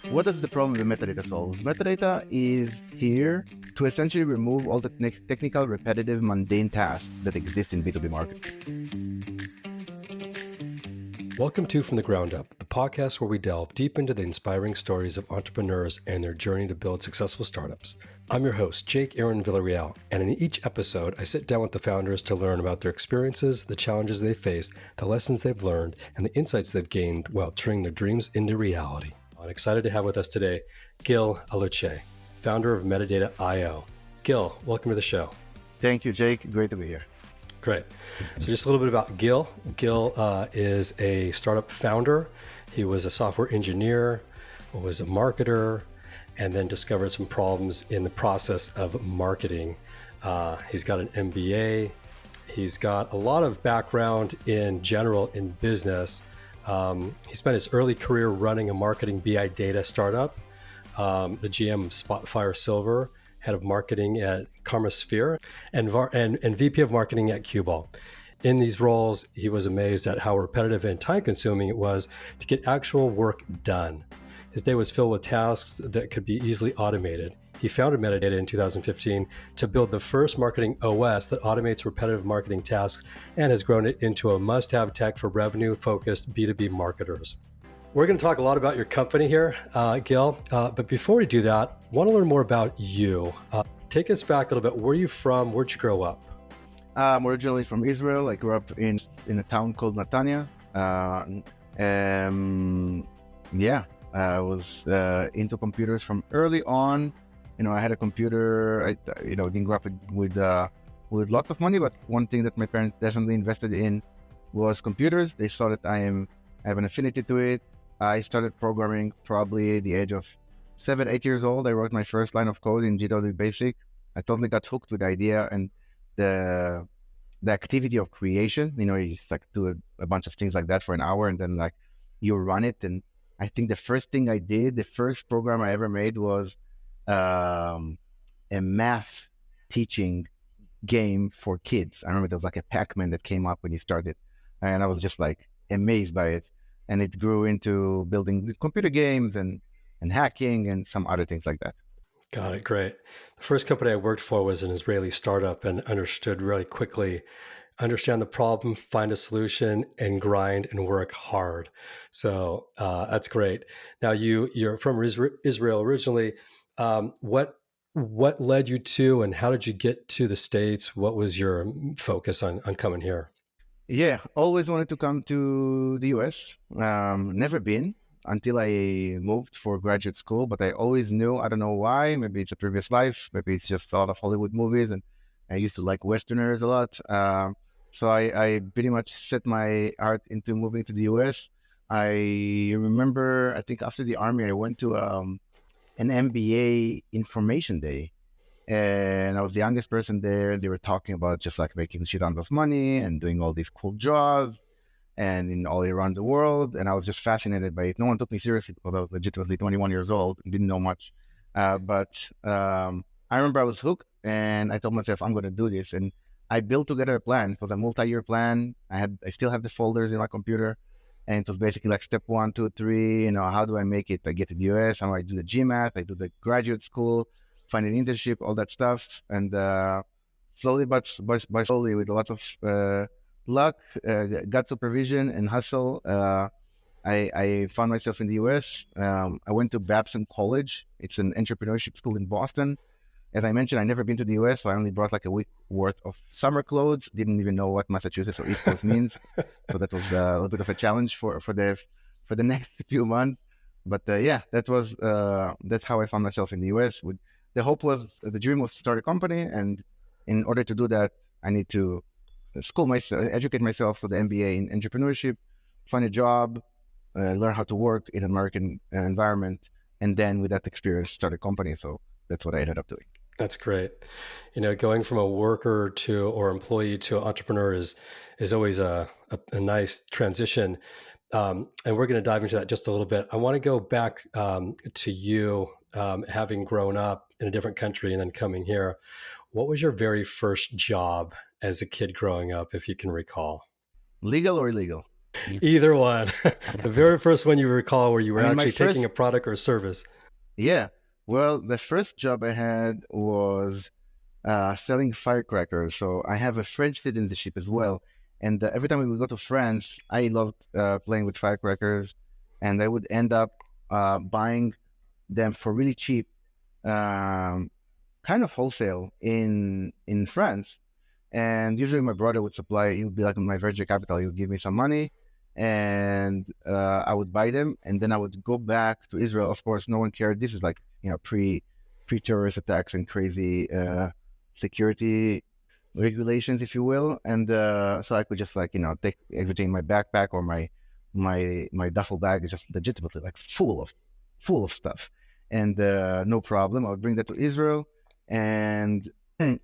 What is the problem that metadata solves? Metadata is here to essentially remove all the technical, repetitive, mundane tasks that exist in B2B marketing. Welcome to From the Ground Up, the podcast where we delve deep into the inspiring stories of entrepreneurs and their journey to build successful startups. I'm your host, Jake Aaron Villarreal, and in each episode, I sit down with the founders to learn about their experiences, the challenges they faced, the lessons they've learned, and the insights they've gained while turning their dreams into reality. I'm excited to have with us today Gil Allouche, founder of Metadata.io. Gil, welcome to the show. Thank you, Jake. Great to be here. Great. So just a little bit about Gil. Gil is a startup founder. He was a software engineer, was a marketer, and then discovered some problems in the process of marketing. He's got an MBA. He's got a lot of background in general in business. He spent his early career running a marketing BI data startup, the GM of Spotfire Silver, head of marketing at Karmasphere, and VP of marketing at Qball. In these roles, he was amazed at how repetitive and time-consuming it was to get actual work done. His day was filled with tasks that could be easily automated. He founded Metadata in 2015 to build the first marketing OS that automates repetitive marketing tasks and has grown it into a must-have tech for revenue-focused B2B marketers. We're going to talk a lot about your company here, Gil, but before we do that, I want to learn more about you. Take us back a little bit. Where are you from? Where'd you grow up? I'm originally from Israel. I grew up in a town called Netanya. I was into computers from early on. I had a computer. I didn't grow up with lots of money, but one thing that my parents definitely invested in was computers. They saw that I have an affinity to it. I started programming probably at the age of 7, 8 years old. I wrote my first line of code in GW Basic. I totally got hooked with the idea and the activity of creation. You just do a bunch of things like that for an hour and then you run it. And I think the first thing I did, the first program I ever made was a math teaching game for kids. I remember there was a Pac-Man that came up when you started, and I was just amazed by it. And it grew into building computer games and hacking and some other things like that. Got it. Great. The first company I worked for was an Israeli startup and understood really quickly, understand the problem, find a solution, and grind and work hard. So that's great. Now you're from Israel originally. What led you to, and how did you get to the States? What was your focus on coming here? Yeah, always wanted to come to the US. Never been until I moved for graduate school, but I always knew, I don't know why, maybe it's a previous life, maybe it's just a lot of Hollywood movies, and I used to like Westerners a lot. So I pretty much set my heart into moving to the US. I remember, I think after the army, I went to an MBA information day. And I was the youngest person there. They were talking about just making shit tons of money and doing all these cool jobs and in all around the world. And I was just fascinated by it. No one took me seriously because I was legitimately 21 years old and didn't know much. But I remember I was hooked and I told myself, I'm going to do this. And I built together a plan. It was a multi-year plan. I still have the folders in my computer. And it was basically step 1, 2, 3, how do I make it? I get to the US, how do I do the GMAT? I do the graduate school, find an internship, all that stuff. And slowly but slowly, with a lot of luck, gut supervision and hustle, I found myself in the US. I went to Babson College. It's an entrepreneurship school in Boston. As I mentioned, I never been to the US, so I only brought a week worth of summer clothes. Didn't even know what Massachusetts or East Coast means. So that was a little bit of a challenge for the next few months. But that's how I found myself in the US. The dream was to start a company, and in order to do that, I need to educate myself for the MBA in entrepreneurship, find a job, learn how to work in an American environment, and then with that experience, start a company. So that's what I ended up doing. That's great. Going from a worker or employee to entrepreneur is always a nice transition. And we're going to dive into that just a little bit. I want to go back to you having grown up in a different country and then coming here. What was your very first job as a kid growing up, if you can recall? Legal or illegal? Either one. The very first one you recall where you I were mean, my actually taking first, a product or service. yeah. Well, the first job I had was selling firecrackers. So I have a French citizenship as well. And every time we would go to France, I loved playing with firecrackers. And I would end up buying them for really cheap, um, kind of wholesale in France. And usually my brother would supply, he would be like my venture capital. He would give me some money and I would buy them. And then I would go back to Israel. Of course, no one cared. This is like, pre-terrorist attacks and crazy security regulations, if you will. And so I could just like, take everything in my backpack or my duffel bag is just legitimately like full of stuff. And no problem. I would bring that to Israel and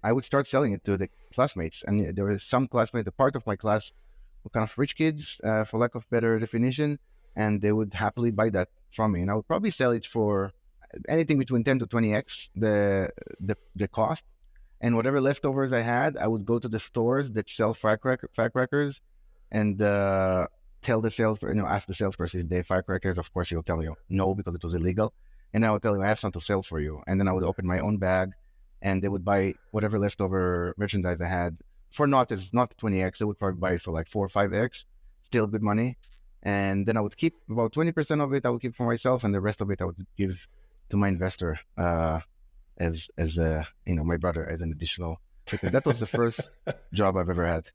I would start selling it to the classmates. And there were some classmates, a part of my class were kind of rich kids, for lack of better definition, and they would happily buy that from me. And I would probably sell it for anything between 10 to 20x the cost. And whatever leftovers I had, I would go to the stores that sell firecrackers and tell the ask the salesperson if they have firecrackers. Of course, he'll tell you no because it was illegal. And I would tell him I have some to sell for you. And then I would open my own bag and they would buy whatever leftover merchandise I had for not 20x. They would probably buy it for like 4 or 5x, still good money. And then I would keep about 20% of it. I would keep for myself, and the rest of it I would give to my investor as my brother as an additional chicken. That was the first job I've ever had.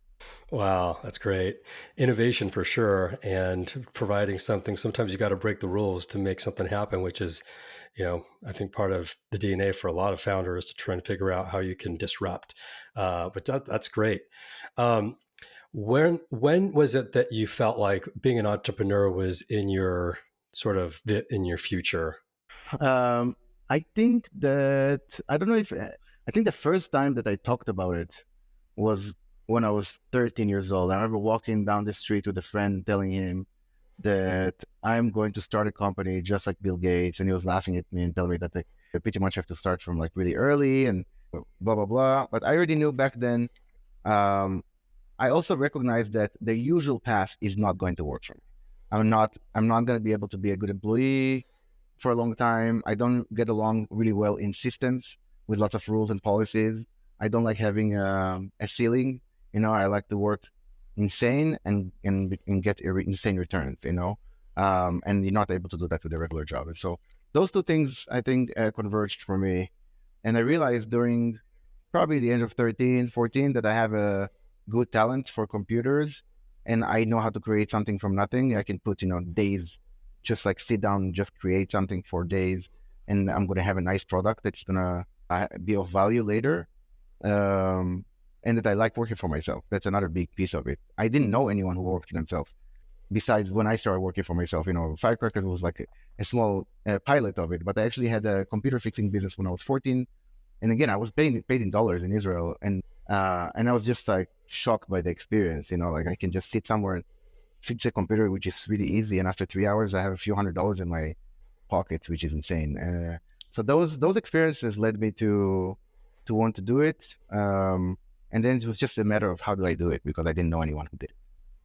Wow, that's great. Innovation for sure. And providing something, sometimes you got to break the rules to make something happen, which is, I think part of the DNA for a lot of founders to try and figure out how you can disrupt. But that's great. Um, when was it that you felt like being an entrepreneur was in your in your future? Um, I think that I don't know if I think the first time that I talked about it was when I was 13 years old. I remember walking down the street with a friend, telling him that I'm going to start a company just like Bill Gates, and he was laughing at me and telling me that they pretty much have to start from like really early and blah blah blah. But I already knew back then. Um, I also recognized that the usual path is not going to work for me. I'm not going to be able to be a good employee for a long time. I don't get along really well in systems with lots of rules and policies. I don't like having a ceiling. I like to work insane and get insane returns. And you're not able to do that with a regular job. And so those two things I think converged for me. And I realized during probably the end of 13, 14 that I have a good talent for computers and I know how to create something from nothing. I can put, days, just like sit down and just create something for days. And I'm going to have a nice product that's going to be of value later. Um, and that I like working for myself. That's another big piece of it. I didn't know anyone who worked for themselves. Besides when I started working for myself, Firecrackers was like a small pilot of it, but I actually had a computer fixing business when I was 14. And again, I was paid in dollars in Israel, and I was just like shocked by the experience. Like I can just sit somewhere and fix a computer, which is really easy, and after 3 hours, I have a few $100s in my pocket, which is insane. So those experiences led me to want to do it, and then it was just a matter of how do I do it because I didn't know anyone who did it.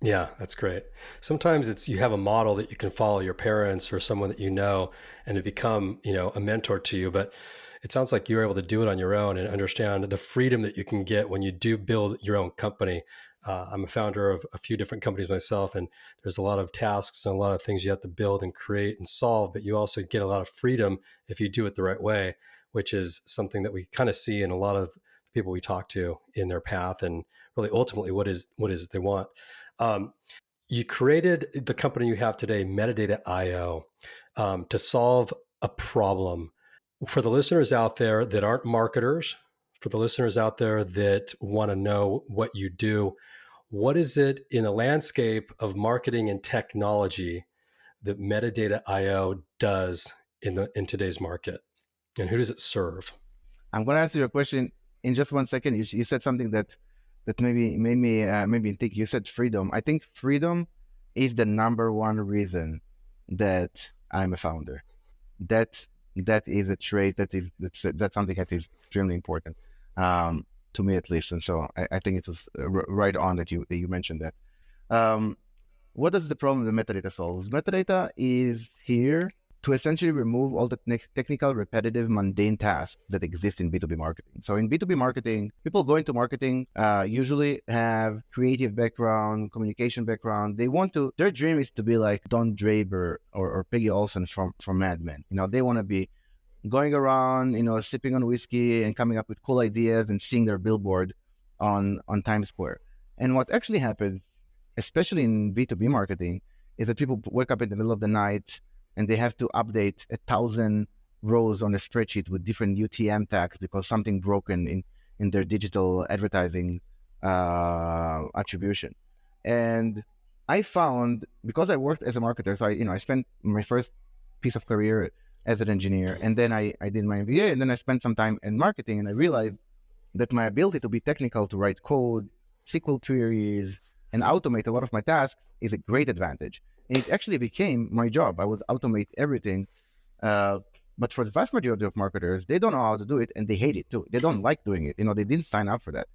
Yeah, that's great. Sometimes it's you have a model that you can follow, your parents or someone that and it become, a mentor to you. But it sounds like you're able to do it on your own and understand the freedom that you can get when you do build your own company. I'm a founder of a few different companies myself, and there's a lot of tasks and a lot of things you have to build and create and solve, but you also get a lot of freedom if you do it the right way, which is something that we kind of see in a lot of people we talk to in their path and really ultimately what is they want. Um, you created the company you have today, Metadata IO, to solve a problem. For the listeners out there that aren't marketers, for the listeners out there that want to know what you do, what is it in the landscape of marketing and technology that Metadata IO does in today's market? And who does it serve? I'm going to answer your question in just 1 second. You said something that maybe made me think. You said freedom. I think freedom is the number one reason that I'm a founder. That that is a trait that's something that is extremely important, to me at least. And so I think it was right on that you mentioned that. Um, what is the problem that metadata solves? Metadata is here to essentially remove all the technical, repetitive, mundane tasks that exist in B2B marketing. So in B2B marketing, people going to marketing usually have creative background, communication background. They want to, their dream is to be like Don Draper or Peggy Olson from Mad Men. You know, they want to be going around, you know, sipping on whiskey and coming up with cool ideas and seeing their billboard on Times Square. And what actually happens, especially in B2B marketing, is that people wake up in the middle of the night and they have to update 1,000 rows on a spreadsheet with different UTM tags because something broken in their digital advertising attribution. And I found, because I worked as a marketer, so I spent my first piece of career as an engineer, and then I did my MBA, and then I spent some time in marketing, and I realized that my ability to be technical, to write code, SQL queries, and automate a lot of my tasks is a great advantage. And it actually became my job. I was automate everything. But for the vast majority of marketers, they don't know how to do it and they hate it too. They don't like doing it. You know, they didn't sign up for that.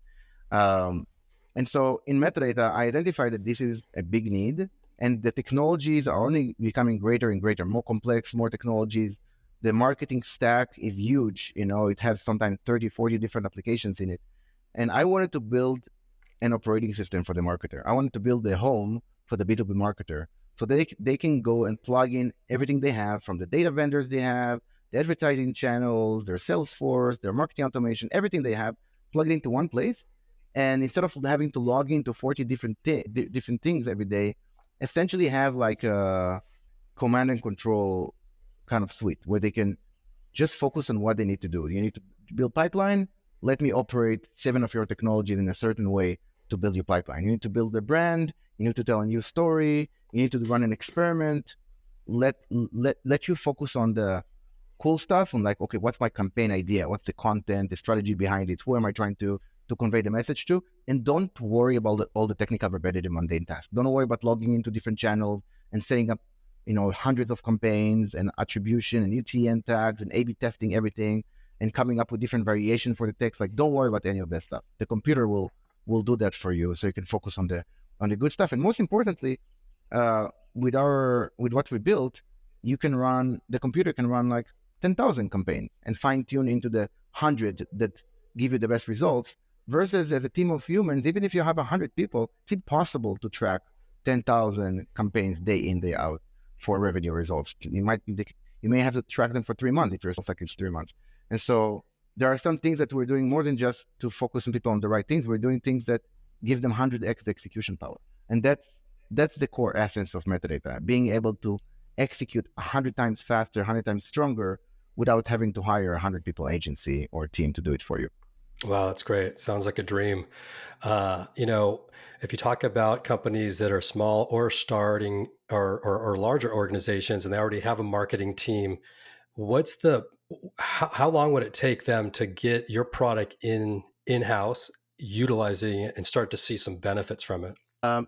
And so in metadata, I identified that this is a big need and the technologies are only becoming greater and greater, more complex, more technologies. The marketing stack is huge. You know, it has sometimes 30, 40 different applications in it. And I wanted to build an operating system for the marketer. I wanted to build a home for the B2B marketer so they can go and plug in everything they have from the data vendors they have, the advertising channels, their Salesforce, their marketing automation, everything they have, plug it into one place. And instead of having to log into 40 different things every day, essentially have like a command and control kind of suite where they can just focus on what they need to do. You need to build pipeline. Let me operate 7 of your technologies in a certain way to build your pipeline. You need to build a brand. You need to tell a new story. You need to run an experiment. Let you focus on the cool stuff and like, okay, what's my campaign idea? What's the content, the strategy behind it? Who am I trying to convey the message to? And don't worry about all the technical, repetitive, mundane tasks. Don't worry about logging into different channels and setting up, you know, hundreds of campaigns and attribution and UTM tags and A/B testing everything and coming up with different variations for the text. Like, don't worry about any of that stuff. The computer will do that for you, so you can focus on the good stuff. And most importantly, with what we built, the computer can run like 10,000 campaigns and fine tune into the 100 that give you the best results. Versus as a team of humans, even if you have 100 people, it's impossible to track 10,000 campaigns day in, day out for revenue results. You may have to track them for 3 months if your sales cycle is 3 months. And so there are some things that we're doing more than just to focus on people on the right things. We're doing things that give them 100x execution power. And that's the core essence of metadata, being able to execute 100 times faster, 100 times stronger without having to hire a 100 people agency or team to do it for you. Wow, that's great. Sounds like a dream. You know, if you talk about companies that are small or starting or larger organizations and they already have a marketing team, how long would it take them to get your product in-house, utilizing it and start to see some benefits from it?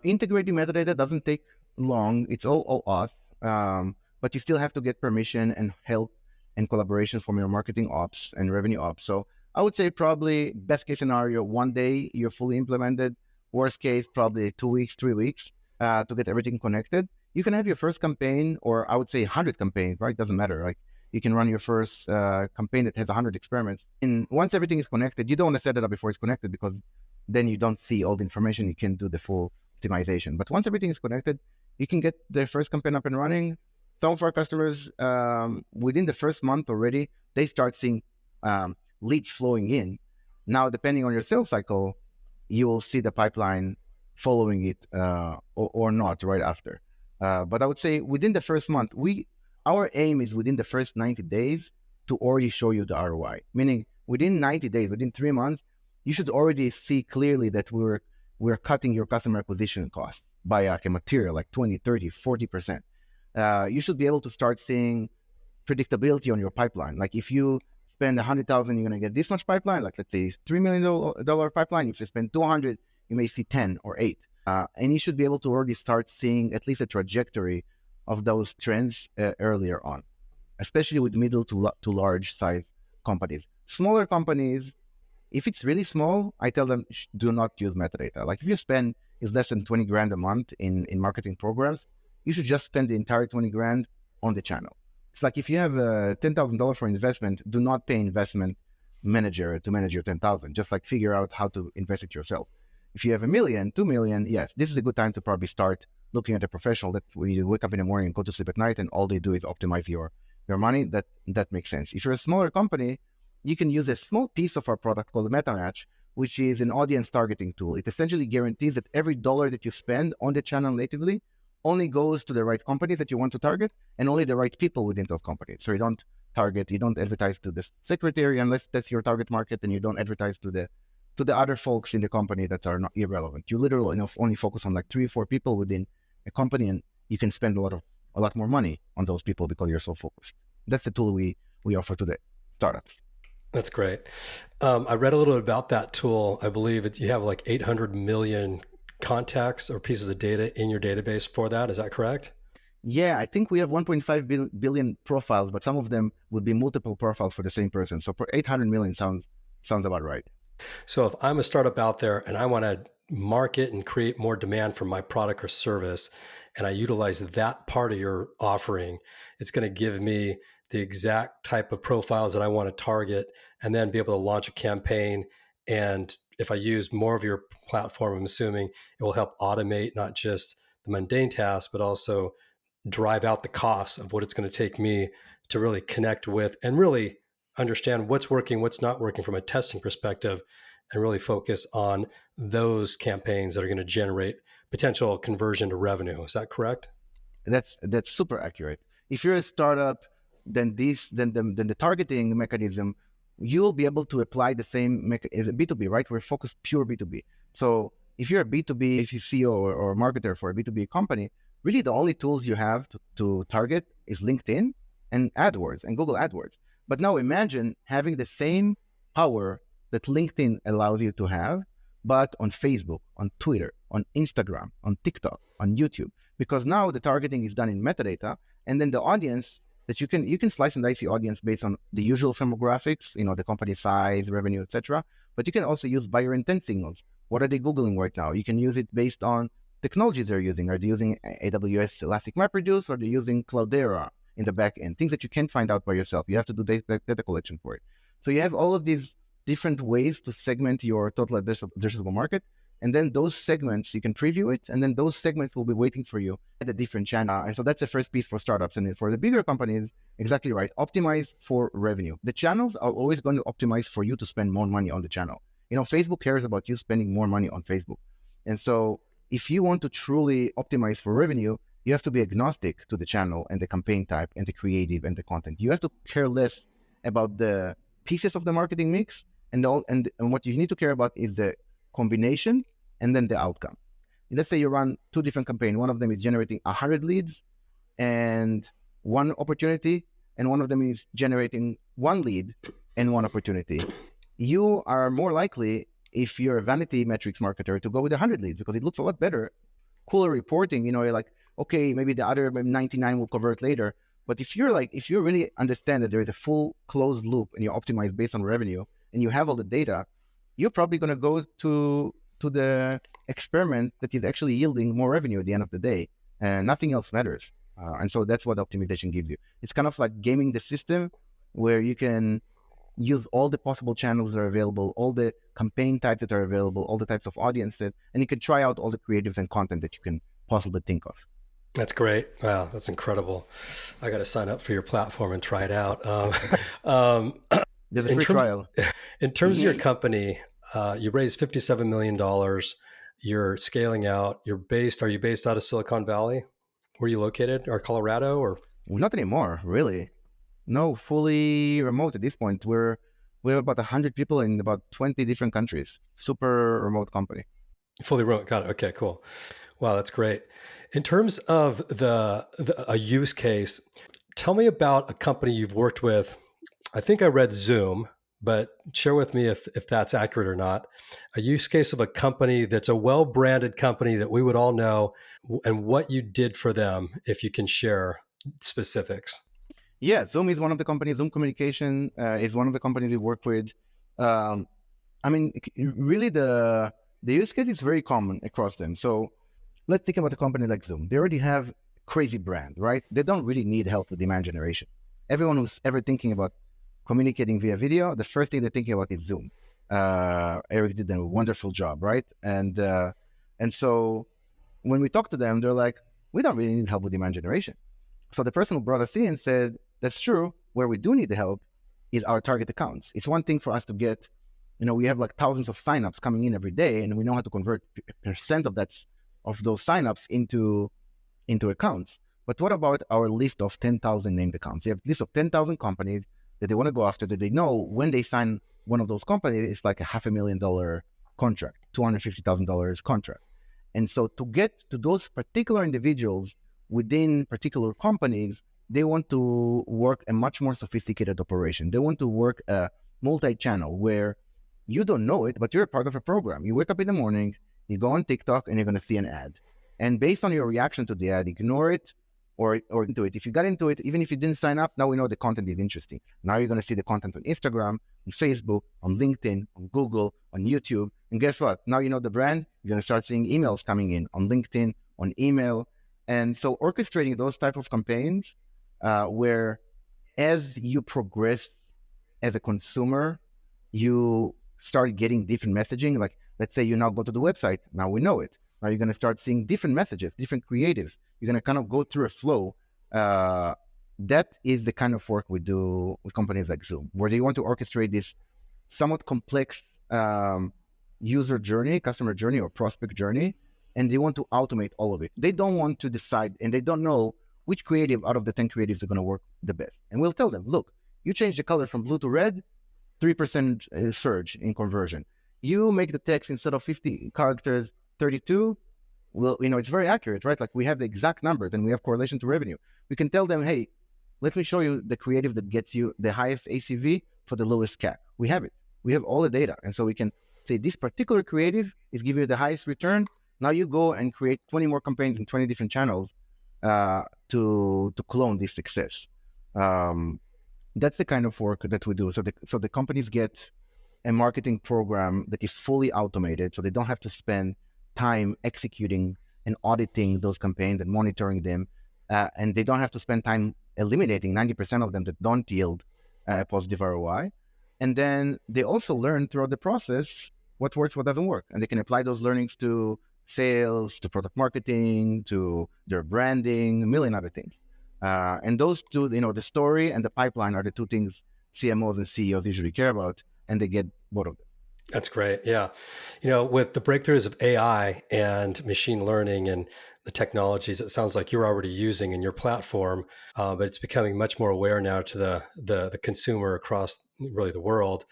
Integrating metadata doesn't take long. It's all auth, but you still have to get permission and help and collaboration from your marketing ops and revenue ops. So I would say probably best case scenario, 1 day you're fully implemented. Worst case, probably 2 weeks, 3 weeks to get everything connected. You can have your first campaign, or I would say 100 campaigns, right? Doesn't matter. Like you can run your first campaign that has 100 experiments. And once everything is connected, you don't want to set it up before it's connected because then you don't see all the information. You can do the full optimization. But once everything is connected, you can get the first campaign up and running. Some of our customers, within the first month already, they start seeing leads flowing in. Now, depending on your sales cycle, you will see the pipeline following it or not right after. But I would say within the first month, our aim is within the first 90 days to already show you the ROI. Meaning within 90 days, within 3 months, you should already see clearly that we're cutting your customer acquisition cost by like a material, like 20, 30, 40%. You should be able to start seeing predictability on your pipeline. Like if you spend 100,000, you're going to get this much pipeline. Like let's say $3 million pipeline. If you spend 200, you may see 10 or 8. And you should be able to already start seeing at least a trajectory of those trends earlier on, especially with middle to large size companies. Smaller companies, if it's really small, I tell them do not use metadata. Like if is less than 20 grand a month in marketing programs, you should just spend the entire 20 grand on the channel. It's like if you have $10,000 for investment, do not pay investment manager to manage your 10,000. Just like figure out how to invest it yourself. If you have a million, 2 million, yes, this is a good time to probably start looking at a professional that you wake up in the morning and go to sleep at night, and all they do is optimize your money. That makes sense. If you're a smaller company, you can use a small piece of our product called MetaMatch, which is an audience targeting tool. It essentially guarantees that every dollar that you spend on the channel natively only goes to the right companies that you want to target and only the right people within those companies. So you don't advertise to the secretary unless that's your target market, and you don't advertise to the other folks in the company that are not irrelevant. You literally only focus on like 3 or 4 people within a company, and you can spend a lot more money on those people because you're so focused. That's the tool we offer to the startups. That's great. I read a little bit about that tool. I believe you have like 800 million contacts or pieces of data in your database for that. Is that correct? Yeah, I think we have 1.5 billion profiles, but some of them would be multiple profiles for the same person. So for 800 million sounds about right. So if I'm a startup out there and I want to market and create more demand for my product or service, and I utilize that part of your offering, it's going to give me the exact type of profiles that I want to target, and then be able to launch a campaign. And if I use more of your platform, I'm assuming it will help automate not just the mundane tasks, but also drive out the costs of what it's going to take me to really connect with and really understand what's working, what's not working from a testing perspective, and really focus on those campaigns that are going to generate potential conversion to revenue. Is that correct? That's super accurate. If you're a startup, then the targeting mechanism, you'll be able to apply the same as a B2B, right? We're focused pure B2B. So if you're a B2B, if you're CEO or marketer for a B2B company, really the only tools you have to target is LinkedIn and AdWords and Google AdWords. But now imagine having the same power that LinkedIn allows you to have, but on Facebook, on Twitter, on Instagram, on TikTok, on YouTube, because now the targeting is done in metadata, and then the audience that you can slice and dice the audience based on the usual demographics, the company size, revenue, etc. But you can also use buyer intent signals. What are they Googling right now? You can use it based on technologies they're using. Are they using AWS Elastic MapReduce, or are they using Cloudera in the back end? Things that you can't find out by yourself. You have to do data collection for it. So you have all of these different ways to segment your total addressable market. And then those segments, you can preview it, and then those segments will be waiting for you at a different channel. And so that's the first piece for startups. And for the bigger companies, exactly right, optimize for revenue. The channels are always going to optimize for you to spend more money on the channel. Facebook cares about you spending more money on Facebook. And so if you want to truly optimize for revenue, you have to be agnostic to the channel and the campaign type and the creative and the content. You have to care less about the pieces of the marketing mix, and what you need to care about is the combination and then the outcome. Let's say you run 2 different campaigns. One of them is generating 100 leads and 1 opportunity, and one of them is generating 1 lead and 1 opportunity. You are more likely, if you're a vanity metrics marketer, to go with 100 leads because it looks a lot better, cooler reporting. You're like, okay, maybe the other 99 will convert later. But if you really understand that there is a full closed loop and you optimize based on revenue and you have all the data, you're probably going to go to the experiment that is actually yielding more revenue at the end of the day, and nothing else matters. And so that's what optimization gives you. It's kind of like gaming the system, where you can use all the possible channels that are available, all the campaign types that are available, all the types of audiences, and you can try out all the creatives and content that you can possibly think of. That's great. Wow, that's incredible. I got to sign up for your platform and try it out. There's a free trial. In terms of your company, you raised $57 million. You're scaling out. Are you based out of Silicon Valley? Where are you located? Or Colorado? Or not anymore, really. No, fully remote at this point. We have about 100 people in about 20 different countries. Super remote company. Fully remote. Got it. Okay, cool. Wow, that's great. In terms of a use case, tell me about a company you've worked with. I think I read Zoom, but share with me if that's accurate or not. A use case of a company that's a well-branded company that we would all know, and what you did for them, if you can share specifics. Yeah, Zoom is one of the companies. Zoom Communication is one of the companies we work with. Really the the use case is very common across them. So let's think about a company like Zoom. They already have a crazy brand, right? They don't really need help with demand generation. Everyone who's ever thinking about communicating via video, the first thing they're thinking about is Zoom. Eric did a wonderful job, right? And so when we talk to them, they're like, we don't really need help with demand generation. So the person who brought us in said, that's true. Where we do need the help is our target accounts. It's one thing for us to get, we have like thousands of signups coming in every day, and we know how to convert percent of those signups into accounts. But what about our list of 10,000 named accounts? They have a list of 10,000 companies that they want to go after, that they know when they sign one of those companies, it's like a $500,000 contract, $250,000 contract. And so to get to those particular individuals within particular companies, they want to work a much more sophisticated operation. They want to work a multi-channel where you don't know it, but you're a part of a program. You wake up in the morning, you go on TikTok, and you're going to see an ad. And based on your reaction to the ad, ignore it or into it. If you got into it, even if you didn't sign up, now we know the content is interesting. Now you're going to see the content on Instagram, on Facebook, on LinkedIn, on Google, on YouTube. And guess what? Now you know the brand. You're going to start seeing emails coming in on LinkedIn, on email. And so orchestrating those type of campaigns where as you progress as a consumer, you start getting different messaging. Like, let's say you now go to the website. Now we know it. Now you're going to start seeing different messages, different creatives. You're going to kind of go through a flow. That is the kind of work we do with companies like Zoom, where they want to orchestrate this somewhat complex user journey, customer journey, or prospect journey, and they want to automate all of it. They don't want to decide, and they don't know which creative out of the 10 creatives are going to work the best. And we'll tell them, look, you change the color from blue to red, 3% surge in conversion. You make the text instead of 50 characters, 32. Well, it's very accurate, right? Like we have the exact numbers and we have correlation to revenue. We can tell them, hey, let me show you the creative that gets you the highest ACV for the lowest CAC. We have it. We have all the data. And so we can say this particular creative is giving you the highest return. Now you go and create 20 more campaigns in 20 different channels to clone this success. That's the kind of work that we do. So the companies get a marketing program that is fully automated, so they don't have to spend time executing and auditing those campaigns and monitoring them, and they don't have to spend time eliminating 90% of them that don't yield a positive ROI. And then they also learn throughout the process what works, what doesn't work, and they can apply those learnings to sales, to product marketing, to their branding, a million other things. And those two, the story and the pipeline are the two things CMOs and CEOs usually care about, and they get both of them. That's great. Yeah. With the breakthroughs of AI and machine learning and the technologies, it sounds like you're already using in your platform, but it's becoming much more aware now to the consumer across really the world.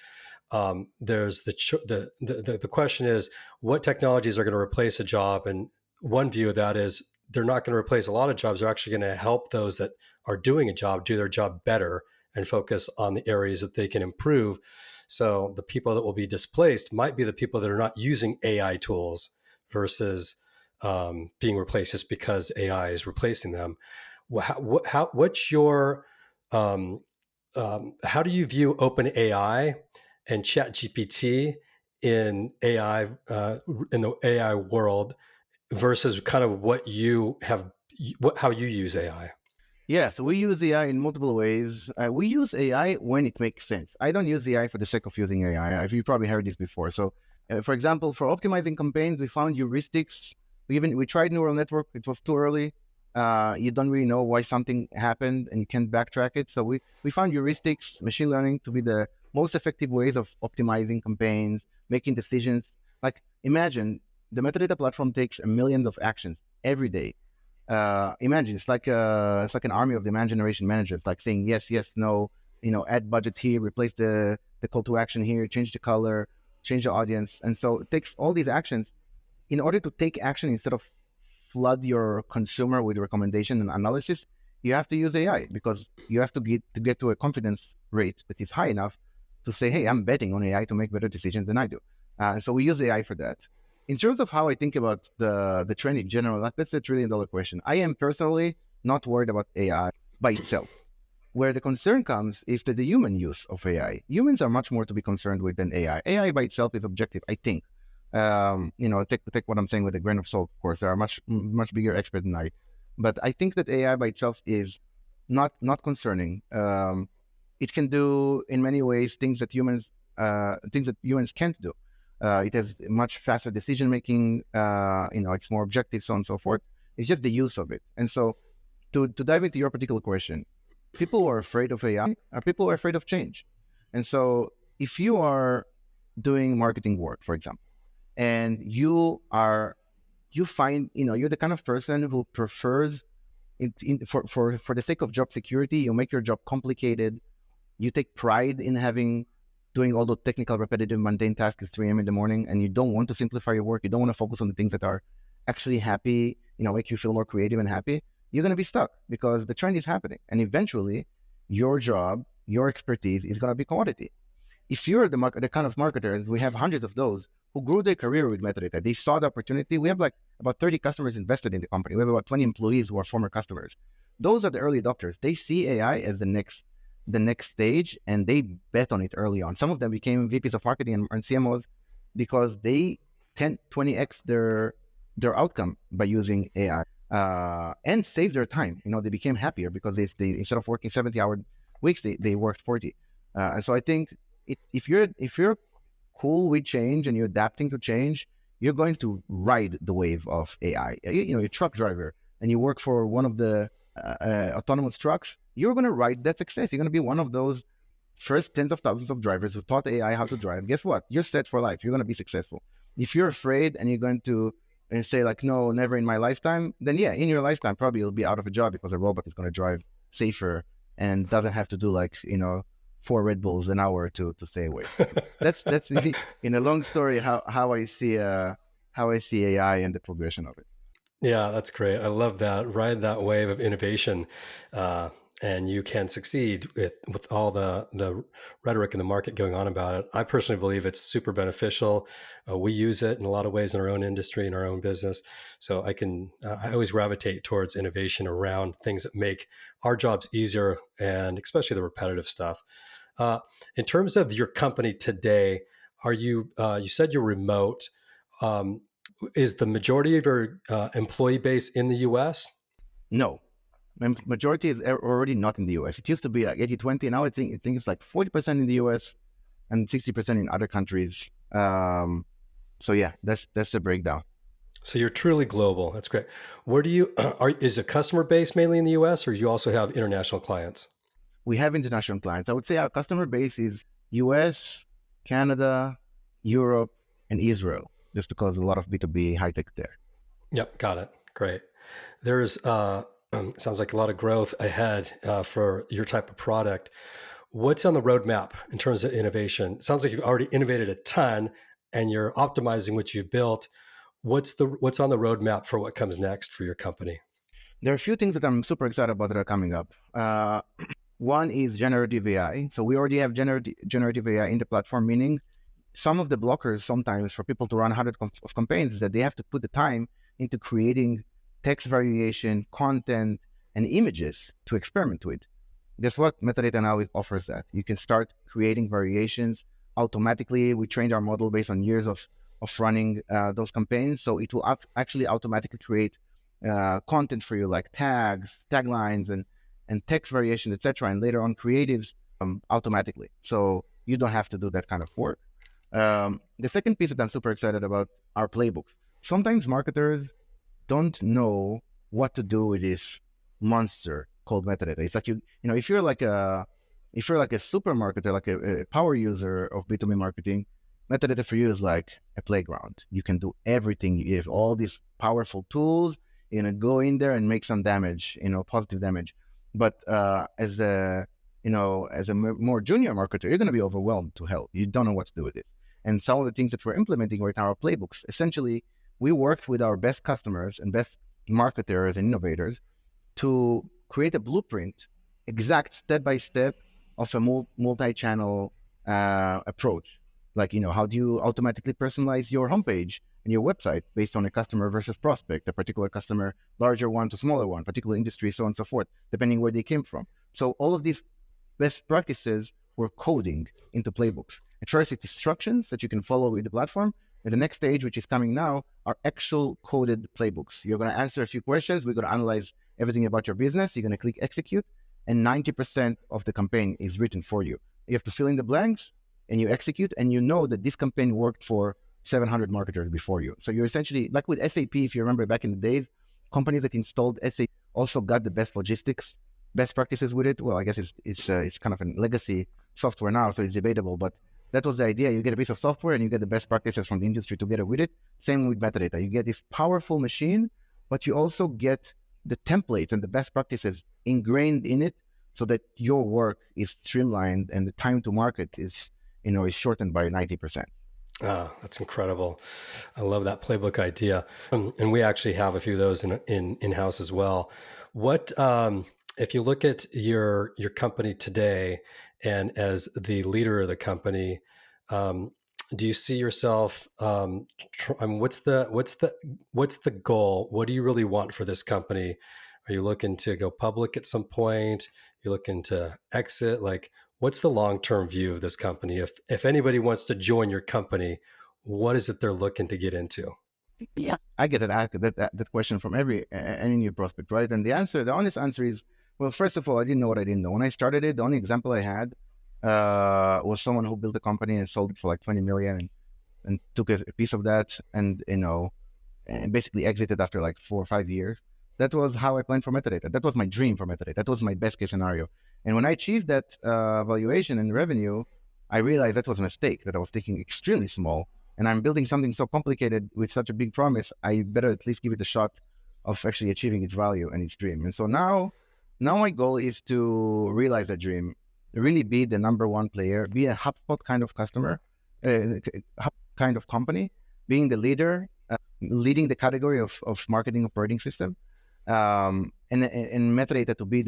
There's the question is, what technologies are going to replace a job? And one view of that is they're not going to replace a lot of jobs. They're actually going to help those that are doing a job do their job better and focus on the areas that they can improve. So the people that will be displaced might be the people that are not using AI tools versus being replaced just because AI is replacing them. What's your how do you view OpenAI and ChatGPT in AI in the AI world versus kind of how you use AI? Yeah, so we use AI in multiple ways. We use AI when it makes sense. I don't use AI for the sake of using AI. You probably heard this before. So, for example, for optimizing campaigns, we found heuristics. We tried neural network. It was too early. You don't really know why something happened, and you can't backtrack it. So we found heuristics, machine learning, to be the most effective ways of optimizing campaigns, making decisions. Like, imagine the metadata platform takes millions of actions every day. Imagine it's like an army of demand generation managers, like saying yes, yes, no, add budget here, replace the call to action here, change the color, change the audience. And so it takes all these actions. In order to take action, instead of flood your consumer with recommendation and analysis, you have to use AI, because you have to get to a confidence rate that is high enough to say, hey, I'm betting on AI to make better decisions than I do. And so we use AI for that. In terms of how I think about the trend in general, that's a $1 trillion question. I am personally not worried about AI by itself. Where the concern comes is the human use of AI. Humans are much more to be concerned with than AI. AI by itself is objective, I think. Take what I'm saying with a grain of salt. Of course, there are much bigger experts than I, but I think that AI by itself is not concerning. It can do in many ways things that humans can't do. It has much faster decision making. It's more objective, so on and so forth. It's just the use of it. And so, to dive into your particular question, people who are afraid of AI are people who are afraid of change. And so, if you are doing marketing work, for example, and you find, you're the kind of person who prefers for the sake of job security, you make your job complicated. You take pride in doing all those technical, repetitive, mundane tasks at 3 a.m. in the morning, and you don't want to simplify your work. You don't want to focus on the things that are actually happy, make you feel more creative and happy. You're going to be stuck because the trend is happening. And eventually, your job, your expertise is going to be commodity. If you're the kind of marketers, we have hundreds of those who grew their career with metadata. They saw the opportunity. We have like about 30 customers invested in the company. We have about 20 employees who are former customers. Those are the early adopters. They see AI as the next stage, and they bet on it early on. Some of them became VPs of marketing and CMOs because they 10, 20x their outcome by using AI, and save their time. They became happier because they instead of working 70-hour weeks, they worked 40. And so I think if you're cool with change and you're adapting to change, you're going to ride the wave of AI. You're a truck driver and you work for one of the autonomous trucks, you're going to ride that success. You're going to be one of those first tens of thousands of drivers who taught AI how to drive. Guess what? You're set for life. You're going to be successful. If you're afraid and you're going to say like, no, never in my lifetime, then yeah, in your lifetime, probably you'll be out of a job because a robot is going to drive safer and doesn't have to do like, 4 Red Bulls an hour to stay awake. That's in a long story how I see AI and the progression of it. Yeah, that's great. I love that. Ride that wave of innovation, and you can succeed with all the rhetoric in the market going on about it. I personally believe it's super beneficial. We use it in a lot of ways in our own industry, in our own business. So I always gravitate towards innovation around things that make our jobs easier, and especially the repetitive stuff. In terms of your company today, you said you're remote. Is the majority of your employee base in the US? No, majority is already not in the US. It used to be like 80-20. Now I think it's like 40% in the US and 60% in other countries. So yeah, that's the breakdown. So you're truly global. That's great. Where do you is a customer base mainly in the US, or do you also have international clients? We have international clients. I would say our customer base is US, Canada, Europe, and Israel, just because a lot of B2B high tech there. Yep, got it. Great. There's sounds like a lot of growth ahead for your type of product. What's on the roadmap in terms of innovation? It sounds like you've already innovated a ton and you're optimizing what you've built. What's on the roadmap for what comes next for your company? There are a few things that I'm super excited about that are coming up. One is generative AI. So we already have generative AI in the platform, meaning some of the blockers sometimes for people to run hundreds of campaigns is that they have to put the time into creating text variation, content, and images to experiment with. Guess what? Metadata now offers that. You can start creating variations automatically. We trained our model based on years of running those campaigns. So it will actually automatically create content for you, like tags, taglines, and text variation, etc. And later on creatives automatically. So you don't have to do that kind of work. The second piece that I'm super excited about are playbooks. Sometimes marketers don't know what to do with this monster called metadata. It's like if you're like a super marketer, like a power user of B2B marketing, metadata for you is like a playground. You can do everything. You have all these powerful tools, go in there and make some damage, positive damage. But as a more junior marketer, you're going to be overwhelmed to hell. You don't know what to do with it. And some of the things that we're implementing right now are playbooks. Essentially, we worked with our best customers and best marketers and innovators to create a blueprint, exact step-by-step of a multi-channel approach. Like, how do you automatically personalize your homepage and your website based on a customer versus prospect, a particular customer, larger one to smaller one, particular industry, so on and so forth, depending where they came from. So all of these best practices we're coding into playbooks. At first, it's instructions that you can follow with the platform, And the next stage, which is coming now, are actual coded playbooks. You're going to answer a few questions. We're going to analyze everything about your business. You're going to click execute, and 90% of the campaign is written for you. You have to fill in the blanks, and you execute, and you know that this campaign worked for 700 marketers before you. So you're essentially, like with SAP, if you remember back in the days, companies that installed SAP also got the best logistics, best practices with it. Well, I guess it's kind of a legacy software now, so it's debatable, but that was the idea. You get a piece of software and you get the best practices from the industry together with it. Same with metadata. You get this powerful machine, but you also get the templates and the best practices ingrained in it so that your work is streamlined and the time to market is shortened by 90%. Ah, that's incredible. I love that playbook idea. And we actually have a few of those in-house as well. What, if you look at your company today and as the leader of the company, do you see yourself, what's the goal? What do you really want for this company? Are you looking to go public at some point? You're looking to exit? Like, what's the long-term view of this company? If anybody wants to join your company, what is it they're looking to get into? Yeah, I get that question from any new prospect, right? And the honest answer is, well, first of all, I didn't know what I didn't know. When I started it, the only example I had was someone who built a company and sold it for like 20 million and took a piece of that and basically exited after like 4 or 5 years. That was how I planned for metadata. That was my dream for metadata. That was my best case scenario. And when I achieved that valuation and revenue, I realized that was a mistake, that I was thinking extremely small. And I'm building something so complicated with such a big promise, I better at least give it a shot of actually achieving its value and its dream. And so now my goal is to realize that dream, really be the number one player, be a HubSpot kind of customer, kind of company, being the leader, leading the category of marketing operating system, and metadata to be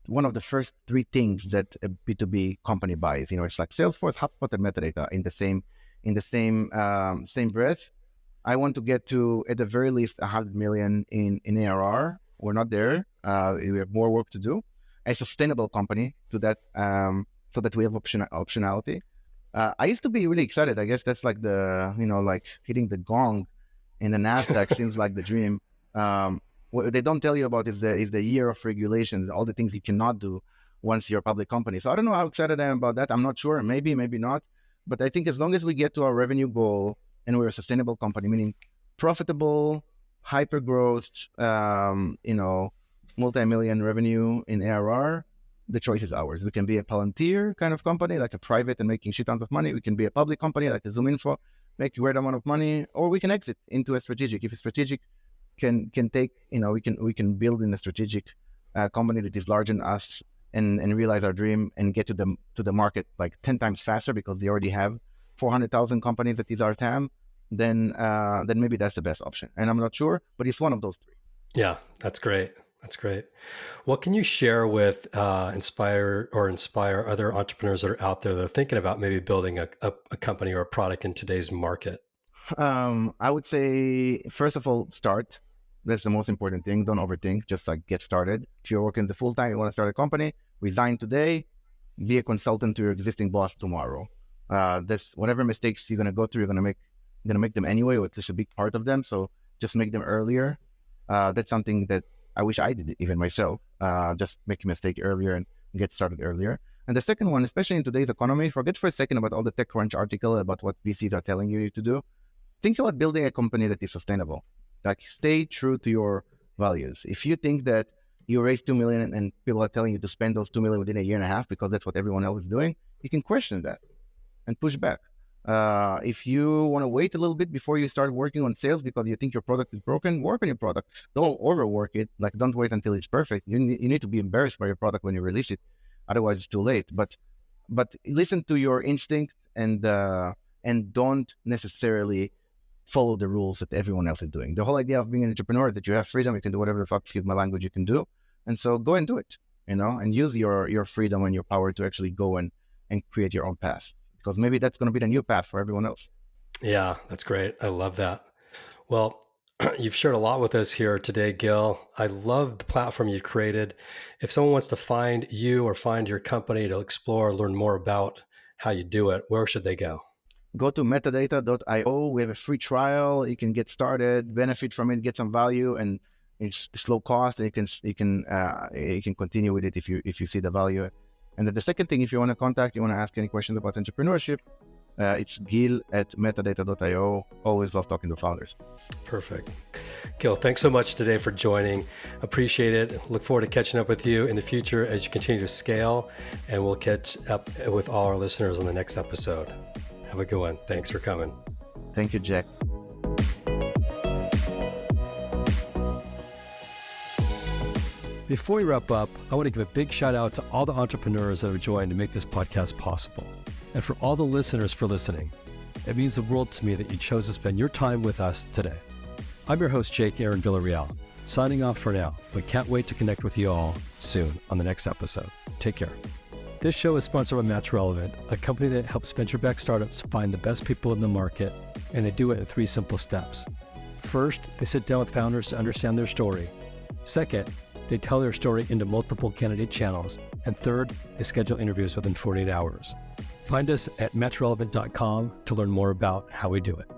one of the first three things that a B2B company buys. It's like Salesforce, HubSpot, and metadata in the same breath. I want to get to, at the very least, 100 million in ARR. We're not there. We have more work to do. A sustainable company to that, so that we have optionality. I used to be really excited. I guess that's like like hitting the gong in the NASDAQ seems like the dream. What they don't tell you about is the year of regulations, all the things you cannot do once you're a public company. So I don't know how excited I am about that. I'm not sure. Maybe not. But I think as long as we get to our revenue goal and we're a sustainable company, meaning profitable, hyper growth, multi-million revenue in ARR, the choice is ours. We can be a Palantir kind of company, like a private and making shit tons of money. We can be a public company like a ZoomInfo, make a great amount of money, or we can exit into a strategic. If a strategic can take, we can build in a strategic company that is larger than us and realize our dream and get to the market like 10 times faster because they already have 400,000 companies that is our TAM, then maybe that's the best option. And I'm not sure, but it's one of those three. Yeah, that's great. That's great. What can you share with inspire other entrepreneurs that are out there that are thinking about maybe building a company or a product in today's market? I would say, first of all, start. That's the most important thing. Don't overthink. Just like get started. If you're working the full time, you want to start a company, resign today, be a consultant to your existing boss tomorrow. That's whatever mistakes you're gonna go through, you're gonna make them anyway, or it's just a big part of them. So just make them earlier. That's something that I wish I did even myself. Just make a mistake earlier and get started earlier. And the second one, especially in today's economy, forget for a second about all the TechCrunch article about what VCs are telling you to do. Think about building a company that is sustainable. Like, stay true to your values. If you think that you raise 2 million and people are telling you to spend those 2 million within a year and a half because that's what everyone else is doing, you can question that and push back. If you want to wait a little bit before you start working on sales because you think your product is broken, work on your product. Don't overwork it. Like, don't wait until it's perfect. You need to be embarrassed by your product when you release it. Otherwise, it's too late. But listen to your instinct and don't necessarily follow the rules that everyone else is doing. The whole idea of being an entrepreneur is that you have freedom. You can do whatever the fuck, excuse my language, you can do. And so go and do it, and use your freedom and your power to actually go and create your own path, because maybe that's going to be the new path for everyone else. Yeah, that's great. I love that. Well, you've shared a lot with us here today, Gil. I love the platform you've created. If someone wants to find you or find your company to explore, learn more about how you do it, where should they go? go to metadata.io. We have a free trial. You can get started, benefit from it, get some value, and it's low cost. And you can continue with it if you see the value. And then the second thing, if you want to contact, you want to ask any questions about entrepreneurship, it's Gil at metadata.io. Always love talking to founders. Perfect. Gil, thanks so much today for joining. Appreciate it. Look forward to catching up with you in the future as you continue to scale, and we'll catch up with all our listeners on the next episode. Have a good one. Thanks for coming. Thank you, Jack. Before we wrap up, I want to give a big shout out to all the entrepreneurs that have joined to make this podcast possible, and for all the listeners for listening. It means the world to me that you chose to spend your time with us today. I'm your host, Jake Aaron Villarreal, signing off for now, but can't wait to connect with you all soon on the next episode. Take care. This show is sponsored by Match Relevant, a company that helps venture-backed startups find the best people in the market, and they do it in 3 simple steps. First, they sit down with founders to understand their story. Second, they tell their story into multiple candidate channels. And third, they schedule interviews within 48 hours. Find us at matchrelevant.com to learn more about how we do it.